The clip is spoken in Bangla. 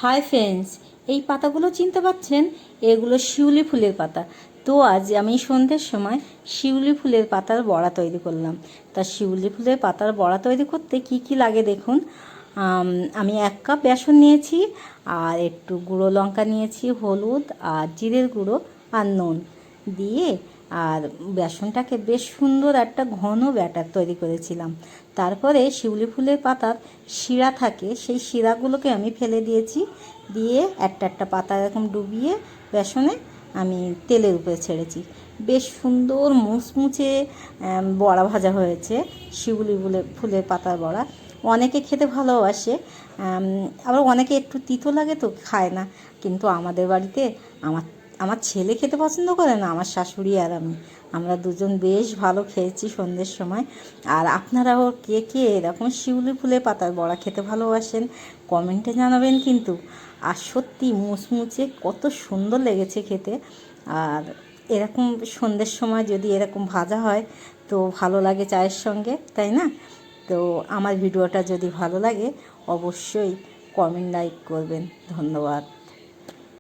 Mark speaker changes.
Speaker 1: হাই ফ্রেন্ডস, এই পাতাগুলো চিনতে পাচ্ছেন? এগুলো শিউলি ফুলের পাতা। তো আজ আমি সন্ধ্যের সময় শিউলি ফুলের পাতার বড়া তৈরি করলাম। তা শিউলি ফুলের পাতার বড়া তৈরি করতে কি কি লাগে দেখুন। আমি 1 কাপ বেসন নিয়েছি, আর একটু গুঁড়ো লঙ্কা নিয়েছি, হলুদ আর জিরের গুঁড়ো আর নুন দিয়ে, আর বেসনটাকে বেশ সুন্দর একটা ঘন ব্যাটার তৈরি করেছিলাম। তারপরে শিউলি ফুলের পাতার শিরা থাকে, সেই শিরাগুলোকে আমি ফেলে দিয়েছি, দিয়ে একটা একটা পাতা এরকম ডুবিয়ে বেসনে আমি তেলের উপরে ছেড়েছি। বেশ সুন্দর মুচমুচে বড়া ভাজা হয়েছে শিউলি ফুলের পাতার বড়া। অনেকে খেতে ভালোবাসে, আবার অনেকে একটু তিতো লাগে তো খায় না, কিন্তু আমাদের বাড়িতে আমার আমার ছেলে খেতে পছন্দ করে না, আমার শাশুড়ি আর আমরা দুজন বেশ ভালো খেয়েছি সন্ধ্যের সময়। আর আপনারাও কে কে এরকম শিউলি ফুলের পাতার বড়া খেতে ভালোবাসেন কমেন্টে জানাবেন কিন্তু। আর সত্যি মুচমুচে কত সুন্দর লেগেছে খেতে। আর এরকম সন্ধ্যের সময় যদি এরকম ভাজা হয় তো ভালো লাগে চায়ের সঙ্গে, তাই না? তো আমার ভিডিওটা যদি ভালো লাগে অবশ্যই কমেন্ট লাইক করবেন। ধন্যবাদ।